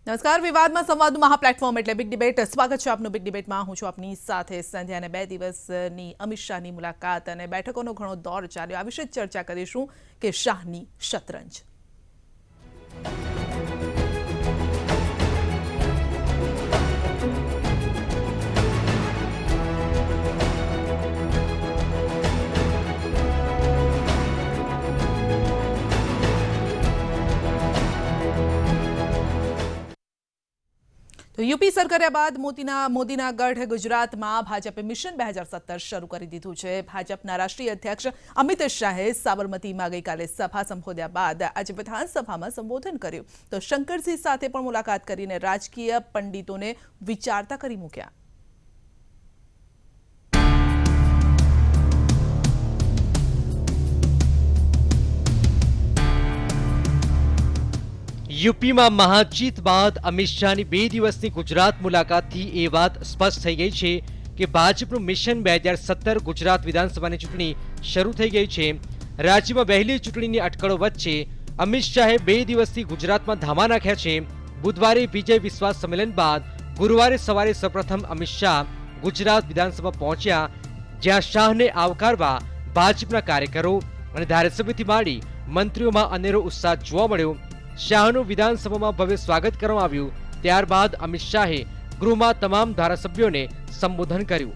નમસ્કાર, વિવાદમાં સંવાદનું મહાપ્લેટફોર્મ એટલે બિગ ડિબેટ. સ્વાગત છે આપનું બિગ ડિબેટમાં. હું છું આપની સાથે સંધ્યા. અને 2 દિવસની અમિત શાહની મુલાકાત અને બેઠકોનો ઘણો દોર ચાલ્યો. આ વિશે જ ચર્ચા કરીશું કે શાહની શતરંજ. તો યુપી સર કર્યા બાદ મોદીના ગઢ ગુજરાતમાં ભાજપે મિશન 2017 શરૂ કરી દીધું છે. ભાજપના રાષ્ટ્રીય અધ્યક્ષ અમિત શાહે સાબરમતીમાં ગઈકાલે સભા સંબોધ્યા બાદ આજે વિધાનસભામાં સંબોધન કર્યું. તો શંકરસિંહ સાથે પણ મુલાકાત કરીને રાજકીય પંડિતોને વિચારતા કરી મૂક્યા. યુપીમાં મહાજીત બાદ અમિત શાહની 2 દિવસની ગુજરાત મુલાકાતથી એ વાત સ્પષ્ટ થઈ ગઈ છે કે ભાજપનું મિશન 2017 ગુજરાત વિધાનસભાની ચૂંટણી શરૂ થઈ ગઈ છે. રાજ્યમાં વહેલી ચૂંટણીની અટકળો વચ્ચે અમિત શાહે 2 દિવસથી ગુજરાતમાં ધામા નાખ્યા છે. બુધવારે વિજય વિશ્વાસ સંમેલન બાદ ગુરુવારે સવારે સૌપ્રથમ અમિત શાહ ગુજરાત વિધાનસભા પહોંચ્યા, જ્યાં શાહને આવકારવા ભાજપના કાર્યકરો અને ધારાસભ્યોથી માંડી મંત્રીઓમાં અનેરો ઉત્સાહ જોવા મળ્યો. શાહનું વિધાનસભામાં ભવ્ય સ્વાગત કરવામાં આવ્યું. ત્યારબાદ અમિત શાહે ગૃહમાં તમામ ધારાસભ્યોને સંબોધન કર્યું.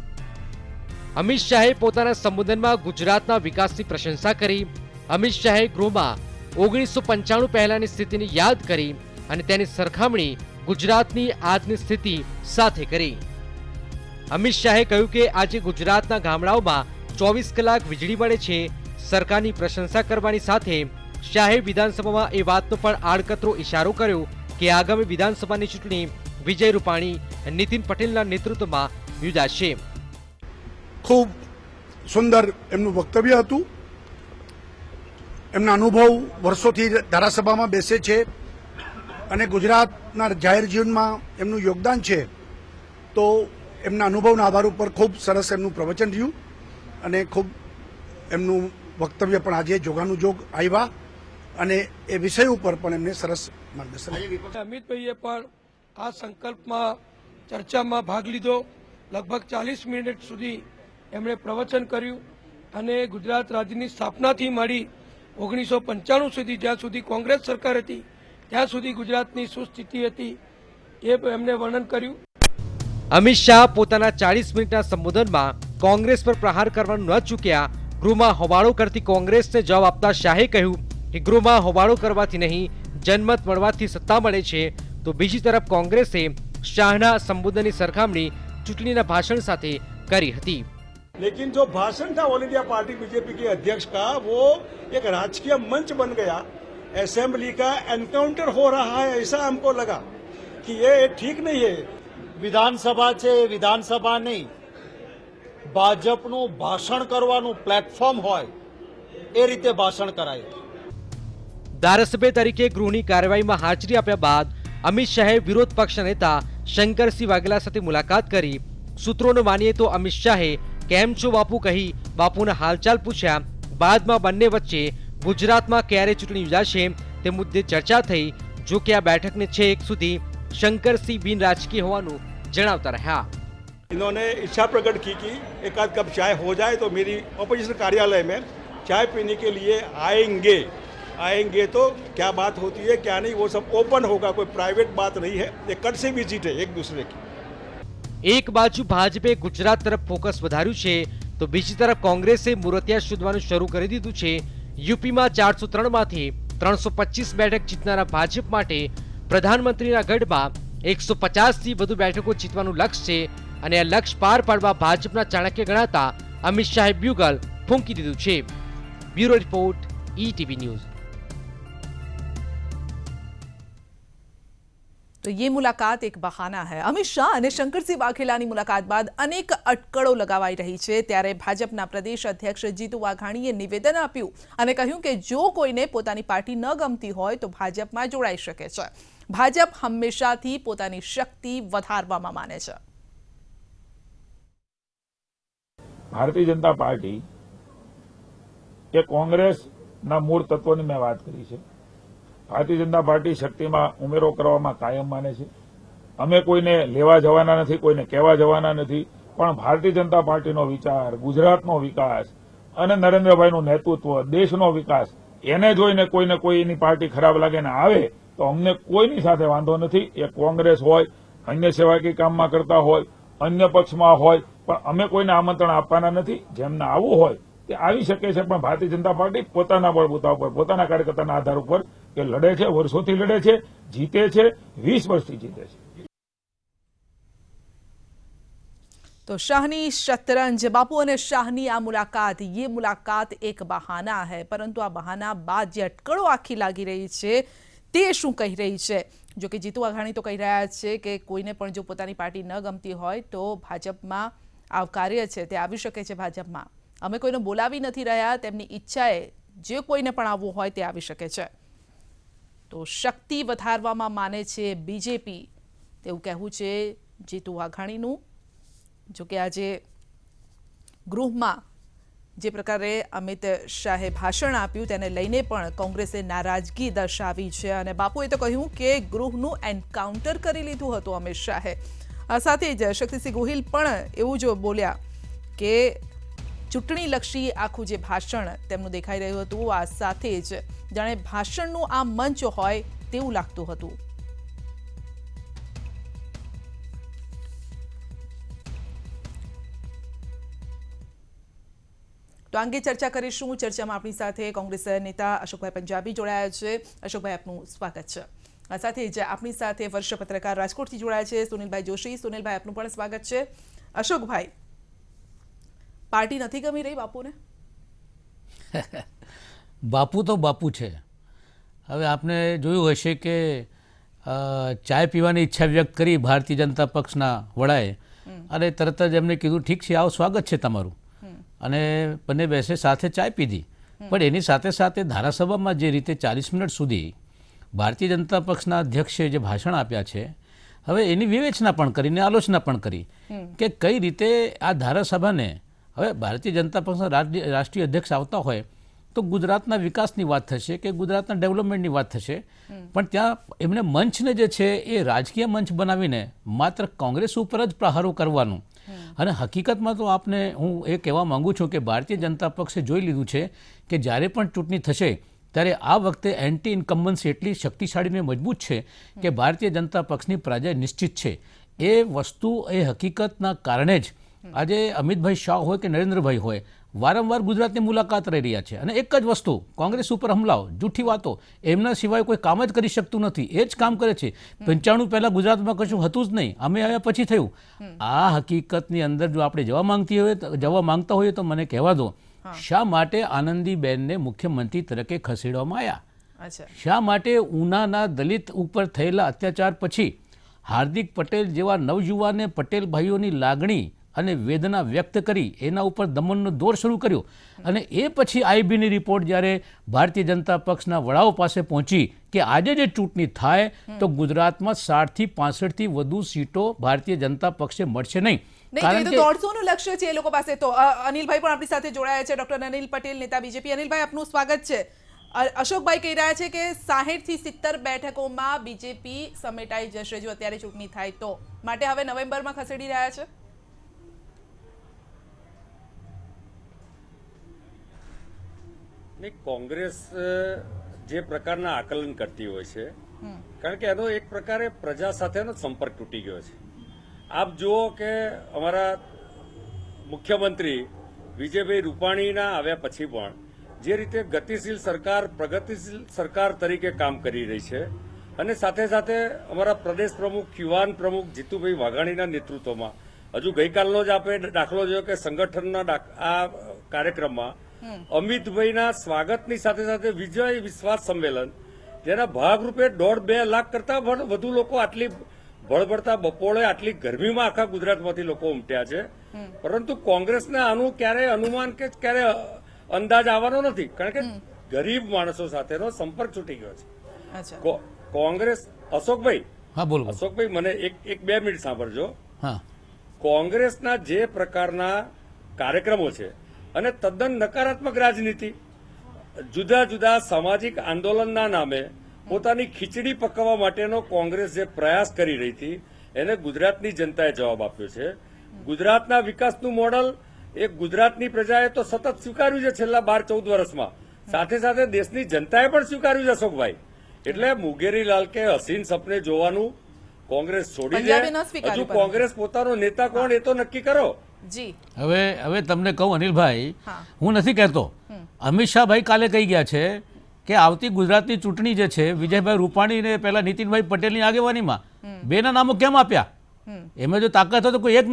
અમિત શાહે પોતાના સંબોધનમાં ગુજરાતના વિકાસની પ્રશંસા કરી. અમિત શાહે ગૃહમાં 1995 પહેલાની સ્થિતિને યાદ કરી અને તેની સરખામણી ગુજરાતની આજની સ્થિતિ સાથે કરી. અમિત શાહે કહ્યું કે આજે ગુજરાતના ગામડાઓમાં 24 કલાક વીજળી મળે છે. સરકારની પ્રશંસા કરવાની સાથે શાહે વિધાનસભામાં એ વાતનો પણ આડકતરો ઇશારો કર્યો કે આગામી વિધાનસભાની ચૂંટણી વિજય રૂપાણી અને નીતિન પટેલના નેતૃત્વમાં યોજાશે. ખૂબ સુંદર એમનું વક્તવ્ય હતું. એમના અનુભવ વર્ષોથી ધારાસભામાં બેસે છે અને ગુજરાતના જાહેર જીવનમાં એમનું યોગદાન છે. તો એમના અનુભવના આધાર ઉપર ખૂબ સરસ એમનું પ્રવચન રહ્યું અને ખૂબ એમનું વક્તવ્ય પણ આજે જોગાનું જોગ આવ્યા અને એ વિષય ઉપર પણ એમને સરસ માર્ગદર્શન. અમિતભાઈએ પણ આ સંકલ્પમાં ચર્ચામાં ભાગ લીધો. લગભગ 40 મિનિટ સુધી એમણે પ્રવચન કર્યું અને ગુજરાત રાજ્યની સ્થાપનાથી માંડી 1995 સુધી, જ્યાં સુધી કોંગ્રેસ સરકાર હતી ત્યાં સુધી ગુજરાતની શું સ્થિતિ હતી એ એમણે વર્ણન કર્યું. અમિત શાહ પોતાના 40 મિનિટના સંબોધનમાં કોંગ્રેસ પર પ્રહાર કરવાનું ન ચૂક્યા. ગૃહમાં હોબાળો કરતી કોંગ્રેસને જવાબ આપતા શાહે કહ્યું કે ગૃહમાં હોબાળો કરવાથી નહીં, જનમત મળવાથી સત્તા મળે છે. તો બીજી તરફ કોંગ્રેસે શાહના સંબોધનની સરખામણી ચૂંટણીના ભાષણ સાથે કરી હતી. लेकिन जो भाषण था ऑल इंडिया पार्टी बीजेपी के अध्यक्ष का वो एक राजकीय मंच बन गया. असेंबली का एनकाउंटर हो रहा है ऐसा हमको लगा कि ये ठीक नहीं है. વિધાનસભા છે, વિધાનસભા નહીં, ભાજપનું ભાષણ કરવાનું પ્લેટફોર્મ હોય એ રીતે ભાષણ કરાય. ધારાસભ્ય તરીકે ગૃહની કાર્યવાહીમાં હાજરી આપ્યા બાદ અમિત શાહે વિરોધ પક્ષના નેતા શંકરસિંહ વાઘેલા સાથે મુલાકાત કરી. સૂત્રોને માનીએ તો અમિત શાહે કેમ છો બાપુ કહી બાપુના હાલચાલ પૂછ્યા. બાદમાં બંને વચ્ચે ગુજરાતમાં ક્યારે ચૂંટણી યોજાશે તે મુદ્દે ચર્ચા થઈ. જો કે આ બેઠકને છેક સુધી શંકરસિંહ બિન રાજકીય હોવાનું જણાવતા રહ્યા. इन्होंने इच्छा प्रकट की कि एक आध कप चाय हो जाए तो मेरी ऑपोजिशन कार्यालय में चाय पीने के लिए आएंगे तो क्या बात होती है क्या नहीं वो सब ओपन होगा. कोई प्राइवेट बात नहीं है. ये कट से विजिट है एक दूसरे की. એક બાજુ ભાજપે ગુજરાત તરફ ફોકસ વધાર્યું છે તો બીજી તરફ કોંગ્રેસે મૂર્તિયા શોધવાનું શરૂ કરી દીધું છે. યુપીમાં 403 માંથી 325 બેઠક જીતનારા ભાજપ માટે પ્રધાનમંત્રીના ગઢમાં 150 થી વધુ બેઠકો જીતવાનું લક્ષ્ય છે અને આ લક્ષ્ય પાર પાડવા ભાજપના ચાણક્ય ગણાતા અમિત શાહે બ્યુગલ ફૂંકી દીધું છે. Bureau report, ETV news. तो ये मुलाकात एक बहाना है. अमित शाह અને શંકરસિંહ વાઘેલાની મુલાકાત બાદ અનેક અટકળો લગાવાઈ રહી છે. ત્યારે ભાજપના પ્રદેશ અધ્યક્ષ જીતુ વાઘાણીએ નિવેદન આપ્યું અને કહ્યું કે જો કોઈને પોતાની પાર્ટી ન ગમતી હોય તો ભાજપમાં જોડાઈ શકે છે. ભાજપ હંમેશાથી પોતાની શક્તિ વધારવામાં માને છે. ભારતીય જનતા પાર્ટી એ કોંગ્રેસના મૂળ તત્વોની મેં વાત કરી છે ભારતીય જનતા પાર્ટી શક્તિમાં ઉમેરો કરવામાં કાયમ માને છે. અમે કોઈને લેવા જવાના નથી, કોઈને કહેવા જવાના નથી, પણ ભારતીય જનતા પાર્ટીનો વિચાર, ગુજરાતનો વિકાસ અને નરેન્દ્રભાઈનું નેતૃત્વ, દેશનો વિકાસ, એને જોઈને કોઈને કોઈ એની પાર્ટી ખરાબ લાગે ને આવે તો અમને કોઈની સાથે વાંધો નથી. એ કોંગ્રેસ હોય, અન્ય સેવાકીય કામમાં કરતા હોય, અન્ય પક્ષમાં હોય, પણ અમે કોઈને આમંત્રણ આપવાના નથી. જેમને આવવું હોય તે આવી શકે છે, પણ ભારતીય જનતા પાર્ટી પોતાના બળબૂતા ઉપર, પોતાના કાર્યકર્તાના આધાર ઉપર કે લડે છે, વર્ષોથી લડે છે, જીતે છે, 20 વર્ષથી જીતે છે. तो शाहनी शतरंज बापू और शाहनी आ मुलाकात, ये मुलाकात एक बहाना है, परंतु आ बहाना बाद जे अटकड़ो आखी लागी रही है ते शुं कही रही है. जो कि जीतू वाघाणी तो कही रहा है कि कोईने पण जो पोतानी पार्टी न गमती होय तो भाजपमां आवकार्य छे ते आवी शके छे. भाजपमां अमे कोईने बोलावी नथी रह्या, तेमनी इच्छाए जे कोईने पण आववुं होय ते आवी शके छे. तो शक्ति વધારવામાં માને છે બીજેપી તેવું કહેવું છે જીતુ વાઘાણીનું. જો કે આજે ગૃહમાં જે પ્રકારે અમિત શાહે ભાષણ આપ્યું તેને લઈને પણ કોંગ્રેસે નારાજગી દર્શાવી છે અને બાપુએ તો કહ્યું કે ગૃહનું એન્કાઉન્ટર કરી લીધું હતું અમિત શાહે. આ સાથે જ શક્તિસિંહ ગોહિલ પણ એવું જ બોલ્યા કે ચૂંટણીલક્ષી આખું જે ભાષણ તેમનું દેખાઈ રહ્યું હતું, આ સાથે જ જાણે ભાષણનું આ મંચ હોય તેવું લાગતું હતું. તો અંગે ચર્ચા કરીશું. ચર્ચામાં આપણી સાથે કોંગ્રેસ નેતા અશોકભાઈ પંજાબી જોડાયા છે. અશોકભાઈ, આપનું સ્વાગત છે. આ સાથે જ આપણી સાથે વર્ષ પત્રકાર રાજકોટથી જોડાયા છે સુનિલભાઈ જોશી. સુનિલભાઈ, આપનું પણ સ્વાગત છે. અશોકભાઈ, પાર્ટી નથી ગમી રહી બાપુને? બાપુ તો બાપુ છે. હવે આપને જોયું હશે કે ચાય પીવાની ઈચ્છા વ્યક્ત કરી ભારતીય જનતા પક્ષના વડાએ અને તરત જ એમને કીધું ઠીક છે, આવો, સ્વાગત છે તમારું, અને બંને બેસે સાથે ચાય પીધી. પણ એની સાથે સાથે ધારાસભામાં જે રીતે 40 મિનિટ સુધી ભારતીય જનતા પક્ષના અધ્યક્ષે જે ભાષણ આપ્યા છે, હવે એની વિવેચના પણ કરી ને આલોચના પણ કરી કે કઈ રીતે આ ધારાસભાને, હવે ભારતીય જનતા પક્ષના રાષ્ટ્રીય અધ્યક્ષ આવતા હોય તો ગુજરાતના વિકાસની વાત થશે કે ગુજરાતના ડેવલપમેન્ટની વાત થશે, પણ ત્યાં એમને મંચને જે છે એ રાજકીય મંચ બનાવીને માત્ર કોંગ્રેસ ઉપર જ પ્રહારો કરવાનું. અને હકીકતમાં તો આપને હું એ કહેવા માંગુ છું કે ભારતીય જનતા પક્ષે જોઈ લીધું છે કે જ્યારે પણ ચૂંટણી થશે ત્યારે આ વખતે એન્ટી ઇન્કમ્બન્સી એટલી શક્તિશાળી અને મજબૂત છે કે ભારતીય જનતા પક્ષની પરાજય નિશ્ચિત છે. એ વસ્તુ, એ હકીકતના કારણે જ આજે અમિતભાઈ શાહ હોય કે નરેન્દ્રભાઈ હોય વારંવાર ગુજરાતની મુલાકાત રહી રહ્યા છે. અને એક જ વસ્તુ, કોંગ્રેસ ઉપર હમલાઓ, જૂઠી વાતો, એમના સિવાય કોઈ કામ જ કરી શકતું નથી. એ જ કામ કરે છે. 95 પહેલાં ગુજરાતમાં કશું હતું જ નહીં, અમે આવ્યા પછી થયું. આ હકીકતની અંદર જો આપણે જવા માંગતા હોઈએ તો મને કહેવા દો, શા માટે આનંદીબેનને મુખ્યમંત્રી તરીકે ખસેડવામાં આવ્યા? શા માટે ઉનાના દલિત ઉપર થયેલા અત્યાચાર પછી હાર્દિક પટેલ જેવા નવયુવાને પટેલ ભાઈઓની લાગણી અને વેદના વ્યક્ત કરી એના ઉપર દમનનો દોર શરૂ કર્યો, અને એ પછી આઈબીની રિપોર્ટ જ્યારે ભારતીય જનતા પક્ષના વડાઓ પાસે પહોંચી કે આજે જે ચૂંટણી થાય તો ગુજરાતમાં 60 થી 65 થી વધુ સીટો ભારતીય જનતા પક્ષે મળશે નહીં. કારણ કે 150 નું લક્ષ્ય છે એ લોકો પાસે. તો અનિલભાઈ પણ આપણી સાથે જોડાયા છે, ડોક્ટર અનિલ પટેલ, નેતા બીજેપી. અનિલભાઈ, આપનું સ્વાગત છે. અશોકભાઈ કહી રહ્યા છે કે 60 થી 70 બેઠકોમાં બીજેપી સમેટાઈ જશે જો અત્યારે ચૂંટણી થાય તો, માટે હવે નવેમ્બરમાં ખસેડી રહ્યા છે. કોંગ્રેસ જે પ્રકારના આકલન કરતી હોય છે, કારણ કે એનો એક પ્રકારે પ્રજા સાથેનો સંપર્ક તૂટી ગયો છે. આપ જુઓ કે અમારા મુખ્યમંત્રી વિજયભાઈ રૂપાણીના આવ્યા પછી પણ જે રીતે ગતિશીલ સરકાર, પ્રગતિશીલ સરકાર તરીકે કામ કરી રહી છે, અને સાથે સાથે અમારા પ્રદેશ પ્રમુખ, યુવાન પ્રમુખ જીતુભાઈ વાઘાણીના નેતૃત્વમાં, હજુ ગઈકાલનો જ આપણે દાખલો જોયો કે સંગઠનના આ કાર્યક્રમમાં અમિતભાઈના સ્વાગતની સાથે સાથે વિજય વિશ્વાસ સંમેલન, જેના ભાગરૂપે 1.5-2 લાખ કરતા વધુ લોકો આટલી ભળભળતા બપોરે આટલી ગરમીમાં આખા ગુજરાતમાંથી લોકો ઉમટ્યા છે. પરંતુ કોંગ્રેસને આનું ક્યારે અનુમાન કે ક્યારે અંદાજ આવવાનો નથી, કારણ કે ગરીબ માણસો સાથેનો સંપર્ક છૂટી ગયો છે. કોંગ્રેસ, અશોકભાઈ, હા બોલો. અશોકભાઈ, મને એક 2 મિનિટ સાંભળજો. કોંગ્રેસના જે પ્રકારના કાર્યક્રમો છે અને તદ્દન નકારાત્મક રાજનીતિ, જુદા જુદા સામાજિક આંદોલનના નામે પોતાની ખીચડી પકાવવા માટેનો કોંગ્રેસ જે પ્રયાસ કરી રહી હતી એને ગુજરાતની જનતાએ જવાબ આપ્યો છે. ગુજરાતના વિકાસનું મોડલ એ ગુજરાતની પ્રજાએ તો સતત સ્વીકાર્યું છે છેલ્લા 12-14 વર્ષમાં, સાથે સાથે દેશની જનતાએ પણ સ્વીકાર્યું છે અશોકભાઈ. એટલે મુગેરીલાલ કે હસીન સપને જોવાનું કોંગ્રેસ છોડી દે. પંજાબે ન સ્વીકાર્યું હજુ કોંગ્રેસ પોતાનો નેતા કોણ એ તો નક્કી કરો. જી હવે તમને કહું અનિલભાઈ, હા. હું નથી કહેતો, અમિત શાહભાઈ કાલે કહી ગયા છે કે આવતી ગુજરાતની ચૂંટણી જે છે વિજયભાઈ રૂપાણી ને પહેલા નીતિનભાઈ પટેલની આગેવાનીમાં બેના નામો કેમ આપ્યા? એમાં જો તાકાત હોય તો કોઈ એક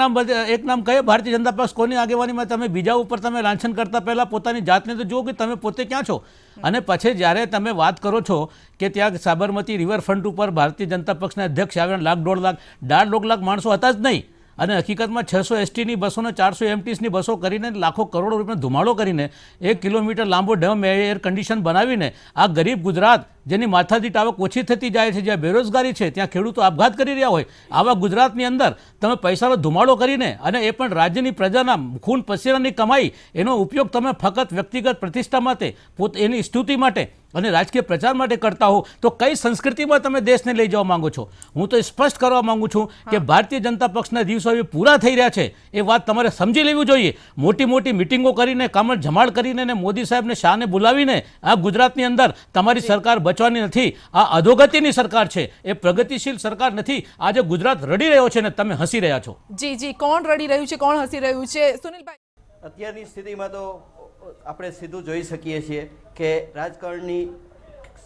નામ કહે ભારતીય જનતા પક્ષ કોની આગેવાનીમાં. તમે બીજા ઉપર તમે લાંછન કરતા પહેલા પોતાની જાતને તો જુઓ કે તમે પોતે ક્યાં છો. અને પછી જ્યારે તમે વાત કરો છો કે ત્યાં સાબરમતી રિવરફ્રન્ટ ઉપર ભારતીય જનતા પક્ષના અધ્યક્ષ આવ્યા 1.5 લાખ માણસો હતા જ નહીં, અને હકીકતમાં 600 એસટીની બસો ને 400 એમટીસની બસો કરીને લાખો કરોડો રૂપિયાનો ધુમાડો કરીને 1 કિલોમીટર લાંબો ડેમ એર કન્ડિશન બનાવીને આ ગરીબ ગુજરાત જેની માથાદીઠ આવક ઓછી થતી જાય છે, જ્યાં બેરોજગારી છે, ત્યાં ખેડૂતો આપઘાત કરી રહ્યા હોય, આવા ગુજરાતની અંદર તમે પૈસાનો ધુમાડો કરીને અને એ પણ રાજ્યની પ્રજાના ખૂન પસીનાની કમાઈ એનો ઉપયોગ તમે ફક્ત વ્યક્તિગત પ્રતિષ્ઠા માટે એની સ્તુતિ માટે અને રાજકીય પ્રચાર માટે કરતા હો તો કઈ સંસ્કૃતિમાં તમે દેશને લઈ જવા માંગો છો? હું તો સ્પષ્ટ કરવા માંગુ છું કે ભારતીય જનતા પક્ષના દિવસો હવે પૂરા થઈ રહ્યા છે, એ વાત તમારે સમજી લેવી જોઈએ. મોટી મોટી મિટિંગો કરીને કામળ જમાડ કરીને અને મોદી સાહેબને શાહને બોલાવીને આ ગુજરાતની અંદર તમારી સરકાર બચવાની નથી. આ અધોગતિની સરકાર છે, એ પ્રગતિશીલ સરકાર નથી. આજે ગુજરાત રડી રહ્યો છે ને તમે હસી રહ્યા છો. જી કોણ રડી રહ્યું છે, કોણ હસી રહ્યું છે? સુનિલભાઈ, અત્યારની સ્થિતિમાં તો આપણે સીધું જોઈ શકીએ છીએ કે રાજકારણની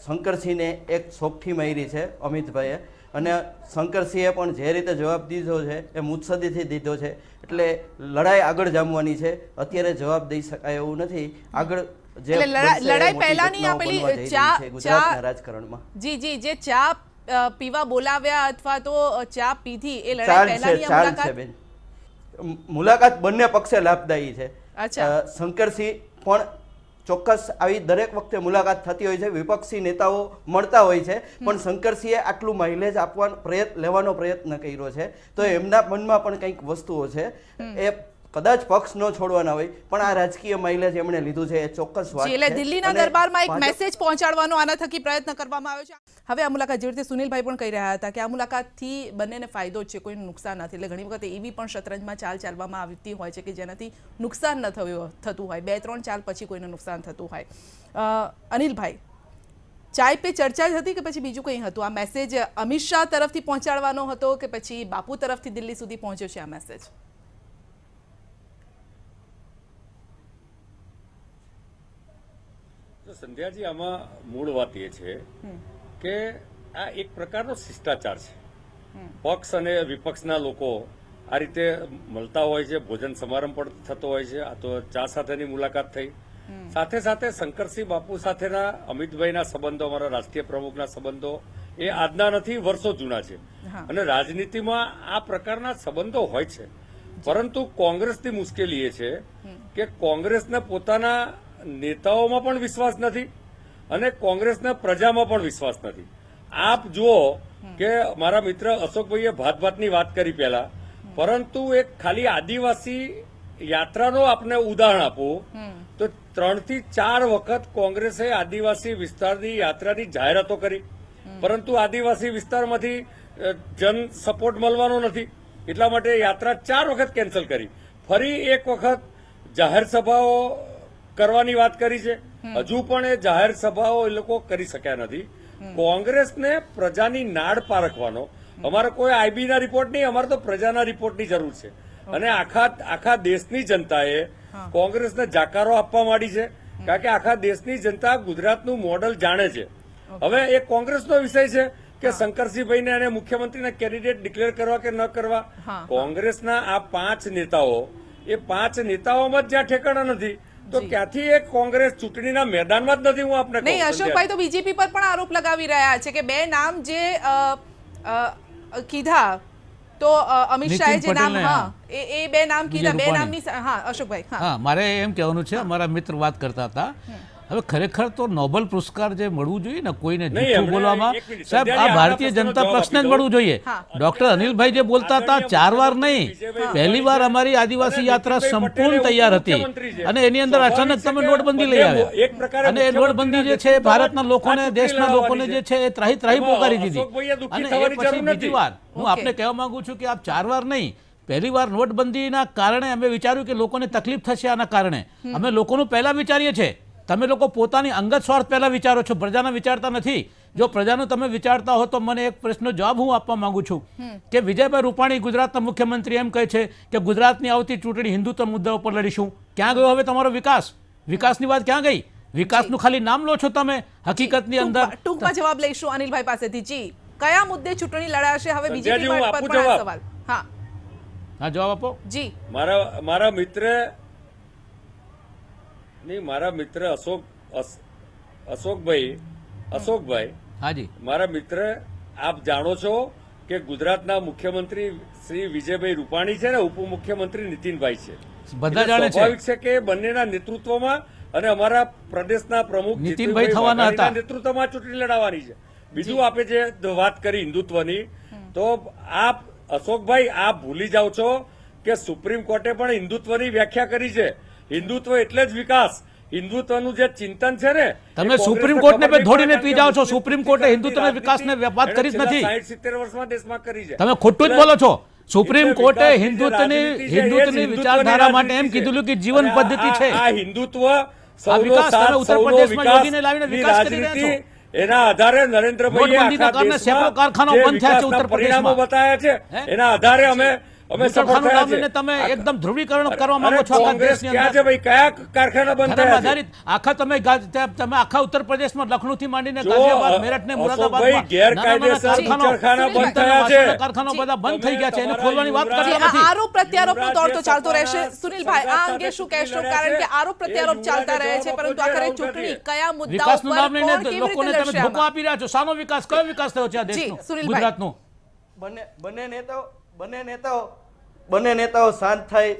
શંકરસિંહને એક સોગઠી મારી છે અમિતભાઈએ, અને શંકરસિંહે પણ જે રીતે જવાબ દીધો છે એ મુત્સદીથી દીધો છે. એટલે લડાઈ આગળ જામવાની છે, અત્યારે જવાબ દઈ શકાય એવું નથી. આગળ જે લડાઈ પહેલાની આ પેલી ગુજરાતના રાજકારણમાં જી જે ચા પીવા બોલાવ્યા અથવા તો ચા પીધી એ લડાઈ પહેલાની આ મુલાકાત બેન, મુલાકાત બંને પક્ષે લાભદાયી છે. શંકરસિંહ પણ ચોક્કસ આવી દરેક વખતે મુલાકાત થતી હોય છે, વિપક્ષી નેતાઓ મળતા હોય છે, પણ શંકરસિંહે આટલું માઇલેજ લેવાનો પ્રયત્ન કર્યો છે, તો એમના મનમાં પણ કંઈક વસ્તુઓ છે, એ કદાચ પક્ષ ન છોડવાના હોય પણ આ રાજકીય માઇલેજ એમણે લીધું છે, એ ચોક્કસ વાત છે. એટલે દિલ્હીના દરબારમાં એક મેસેજ પહોંચાડવાનો આના થકી પ્રયત્ન કરવામાં આવ્યો છે. હવે આ મુલાકાત જે રીતે સુનિલભાઈ પણ કહી રહ્યા હતા કે આ મુલાકાતથી બંનેને ફાયદો છે, કોઈનું નુકસાન નથી. એટલે ઘણી વખત એવી પણ શતરંજમાં ચાલ ચાલવામાં આવતી હોય છે કે જેનાથી નુકસાન ન થતું હોય, 2-3 ચાલ પછી કોઈને નુકસાન થતું હોય. અનિલભાઈ, ચાય પે ચર્ચા જ હતી કે પછી બીજું કંઈ હતું? આ મેસેજ અમિત શાહ તરફથી પહોંચાડવાનો હતો કે પછી બાપુ તરફથી દિલ્હી સુધી પહોંચ્યો છે આ મેસેજ? સંધ્યાજી, આમાં મૂળ વાત એ છે કે આ એક પ્રકારનો શિષ્ટાચાર છે. પક્ષ અને વિપક્ષના લોકો આ રીતે મળતા હોય છે, ભોજન સમારંભ પણ થતો હોય છે. આ તો ચા સાથેની મુલાકાત થઈ. સાથે સાથે શંકરસિંહ બાપુ સાથેના અમિતભાઈના સંબંધો, અમારા રાષ્ટ્રીય પ્રમુખના સંબંધો એ આજના નથી, વર્ષો જૂના છે. અને રાજનીતિમાં આ પ્રકારના સંબંધો હોય છે, પરંતુ કોંગ્રેસની મુશ્કેલી એ છે કે કોંગ્રેસને પોતાના નેતાઓમાં પણ વિશ્વાસ નથી અને કોંગ્રેસના પ્રજામાં પણ વિશ્વાસ નથી. આપ જુઓ કે મારા મિત્ર અશોકભાઈએ ભાતની વાત કરી પહેલા, પરંતુ એક ખાલી આદિવાસી યાત્રાનો આપને ઉદાહરણ આપું તો 3 થી 4 વખત કોંગ્રેસે આદિવાસી વિસ્તારની યાત્રાની જાહેરાતો કરી, પરંતુ આદિવાસી વિસ્તારમાંથી જન સપોર્ટ મળવાનો નથી, એટલા માટે યાત્રા 4 વખત કેન્સલ કરી. ફરી એક વખત જાહેર સભાઓ કરવાની વાત કરી છે, હજુ પણ એ જાહેર સભાઓ એ લોકો કરી શક્યા નથી. કોંગ્રેસને પ્રજાની નાડ પારખવાનો અમારે કોઈ આઈબીના રિપોર્ટ નહીં, અમારે તો પ્રજાના રિપોર્ટની જરૂર છે. અને આખા દેશની જનતાએ કોંગ્રેસને જાકારો આપવા માંડી છે, કારણ કે આખા દેશની જનતા ગુજરાતનું મોડલ જાણે છે. હવે એ કોંગ્રેસનો વિષય છે કે શંકરસિંહભાઈને અને મુખ્યમંત્રીના કેન્ડિડેટ ડિક્લેર કરવા કે ન કરવા. કોંગ્રેસના આ 5 નેતાઓ, એ 5 નેતાઓમાં જ્યાં ઠેકાણા નથી તો ક્યાંથી એક કોંગ્રેસ ચૂંટણીના મેદાનમાં જ નથી. હું આપને નહીં, અશોકભાઈ તો બીજેપી પર પણ આરોપ લગાવી રહ્યા છે કે 2 નામ જે કીધા તો અમિત શાહે જે નામ, એ 2 નામ કીધા, 2 નામની. હા અશોકભાઈ, હા, મારે એમ કહેવાનું છે, અમારા મિત્ર વાત કરતા હતા હવે ખરેખર તો નોબેલ પુરસ્કાર જે મળવું જોઈએ ને કોઈને નહીં, જૂઠું એમણે બોલવામાં, એક મિનિટ, સાહેબ આ સંધ્યાજી, ભારતીય આપના જનતા પ્રશ્નનો પક્ષને જ જવાબ મળવું જોઈએ. ડોક્ટર અનિલભાઈ જે બોલતા હતા 4 વાર નહીં, પહેલી વાર અમારી આદિવાસી યાત્રા સંપૂર્ણ તૈયાર હતી અને એની અંદર અચાનક તમે નોટબંધી લઈ આવ્યા અને એ નોટબંધી જે છે ભારતના લોકોને, દેશના લોકોને જે છે એ ત્રાહી ત્રાહી પોકારી દીધી. અને એ પછી બીજી વાર હું આપને કહેવા માંગુ છું કે આપ 4 વાર નહીં, પહેલી વાર નોટબંધીના કારણે અમે વિચાર્યું કે લોકોને તકલીફ થશે, આના કારણે અમે લોકોનું પહેલા વિચારીએ છીએ. તમે લોકો પોતાની અંગત સ્વાર્થ પહેલા વિચારો છો, પ્રજાના વિચારતા નથી. જો પ્રજાનું તમે વિચારતા હો તો મને એક પ્રશ્નનો જવાબ હું આપવા માંગુ છું કે વિજયભાઈ રૂપાણી ગુજરાતના મુખ્યમંત્રી એમ કહે છે કે ગુજરાતની આવતી ચૂંટણી હિન્દુત્વ મુદ્દા ઉપર લડીશું. ક્યાં ગયો હવે તમારો વિકાસ? વિકાસની વાત ક્યાં ગઈ? વિકાસનું ખાલી નામ લો છો તમે, હકીકતની અંદર. ટૂંકમાં જવાબ લઈશું અનિલભાઈ પાસેથી. જી, કયા મુદ્દે ચૂંટણી લડાશે હવે? બીજેપી હું પર આપું પણ આ જવાબ. સવાલ. હા હા, જવાબ આપો. જી, મારા મિત્ર અશોકભાઈ હાજી, મારા મિત્ર, આપ જાણો છો કે ગુજરાતના મુખ્યમંત્રી શ્રી વિજયભાઈ રૂપાણી છે ને ઉપમુખ્યમંત્રી નીતિનભાઈ છે. બધા જાણે છે. સ્વાભાવિક છે કે બંનેના નેતૃત્વમાં અને અમારા પ્રદેશના પ્રમુખ નીતિનભાઈ થવાના હતા. નેતૃત્વમાં ચૂંટણી લડાવવાની છે. બીજું આપે જે વાત કરી હિન્દુત્વની, તો આપ અશોકભાઈ આપ ભૂલી જાઓ છો કે સુપ્રીમ કોર્ટે પણ હિન્દુત્વની વ્યાખ્યા કરી છે. હિન્દુત્વ એટલે જ વિકાસ. હિન્દુત્વનું જે ચિંતન છે ને, તમે સુપ્રીમ કોર્ટને બે ધોડીને પી જાઓ છો. સુપ્રીમ કોર્ટે હિન્દુત્વ વિકાસને વાત કરી જ નથી. 60-70 વર્ષમાં દેશમાં કરી છે. તમે ખોટું જ બોલો છો. સુપ્રીમ કોર્ટે હિન્દુત્વની વિચારધારા માટે એમ કીધું કે જીવન પદ્ધતિ છે. આ હિન્દુત્વ આ વિકાસ તમે ઉત્તર પ્રદેશમાં યોગીને લાવીને વિકાસ કરી રહ્યા છો. એના આધારે નરેન્દ્રભાઈએ નોટબંધીના કારણે સેંકડો કારખાનાઓ બંધ થયા છે ઉત્તર પરિણામો પ્રદેશમાં. બતાવ્યા છે. એના આધારે અમે સફળ થયા છે. કારખાનું તમે એકદમ ધ્રુવીકરણ કરવા માંગો છો આખા કોંગ્રેસ દેશની ક્યાં અંદર. છે ભાઈ? કયા કારખાના બંધ ધર્મ થયા છે? આધારિત આખા તમે આખા ઉત્તર પ્રદેશમાં લખનૌથી માંડીને જો, ગાઝિયાબાદ, મેરઠ ને અશોકભાઈ, મુરાદાબાદમાં ગેરકાયદેસર કારખાના બંધ થયા છે. કારખાનાઓ બધા બંધ થઈ ગયા છે. એને ખોલવાની વાત જી, કરતા આ નથી. આરોપ પ્રત્યારોપનો દોર તો ચાલતો રહેશે. સુનિલભાઈ, આ અંગે શું કહેશો? કારણ કે આરોપ પ્રત્યારોપ ચાલતા રહે છે, પરંતુ આખરે ચૂંટણી કયા મુદ્દા વિકાસનું ઉપર નામ લઈને કોણ કેવી લોકોને રીતે તમે લડશે ધોકો આમાં? આપી રહ્યા છો. શાનો વિકાસ? કયો વિકાસ થયો છે આ દેશનો, સુનિલભાઈ. ગુજરાતનો? બંને નેતાઓ શાંત થાય.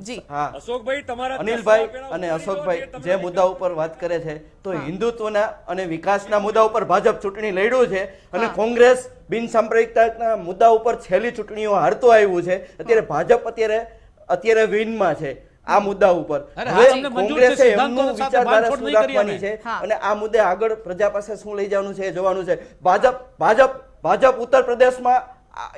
જી, હા, અશોકભાઈ, તમારા અનિલભાઈ અને અશોકભાઈ જે મુદ્દા ઉપર વાત કરે છે, તો હિન્દુત્વના અને વિકાસના મુદ્દા ઉપર ભાજપ ચૂંટણી લડ્યું છે અને કોંગ્રેસ બિનસાંપ્રદાયિકતાના મુદ્દા ઉપર છેલ્લી ચૂંટણીઓ હારતું આવ્યું છે. અત્યારે ભાજપ અત્યારે વિનમાં છે આ મુદ્દા ઉપર. હવે કોંગ્રેસે એમનું વિચારધારા શું રાખવાની છે અને આ મુદ્દે આગળ પ્રજા પાસે શું લઈ જવાનું છે એ જોવાનું છે. ભાજપ ઉત્તર પ્રદેશમાં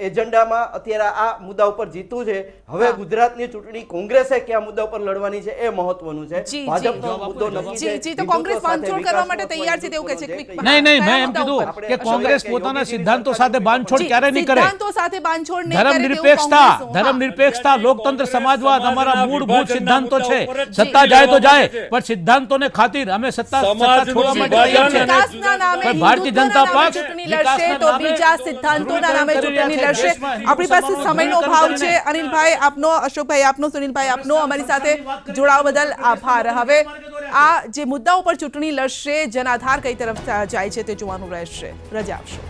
એજન્ડામાં અત્યારે આ મુદ્દા ઉપર જીતવું છે. હવે ગુજરાતની ચૂંટણી કોંગ્રેસે કયા મુદ્દા ઉપર લડવાની છે એ મહત્વનું છે. ભાજપનો મુદ્દો નક્કી છે. જી, તો કોંગ્રેસ બાંધછોડ કરવા માટે તૈયાર છે તેવું કહે છે. નહીં, મેં એમ કીધું કે કોંગ્રેસ પોતાના સિદ્ધાંતો સાથે બાંધછોડ ક્યારે નહીં કરે. સિદ્ધાંતો સાથે બાંધછોડ નહીં કરે તેવું કોંગ્રેસ. ધર્મનિરપેક્ષતા, લોકતંત્ર, સમાજવાદ અમારા મૂળભૂત સિદ્ધાંતો છે. સત્તા જાય તો જાય, પણ સિદ્ધાંતોને ખાतिर અમે સત્તા છોડવા માટે તૈયાર છીએ. વિકાસના નામે પણ ભારતીય જનતા હિન્દુત્વના નામે પક્ષ ચૂંટણી લડશે તો બીજા સિદ્ધાંતોના નામે ચૂંટણી લડશે. આપણી પાસે સમયનો ભાવ છે. અનિલભાઈ આપનો, અશોકભાઈ આપનો, સુનિલભાઈ આપનો, અમારી સાથે જોડાવા બદલ આભાર. હવે આ જે મુદ્દાઓ પર ચૂંટણી લડશે, જનાધાર કઈ તરફ જાય છે તે જોવાનું રહેશે. રજા આપશો.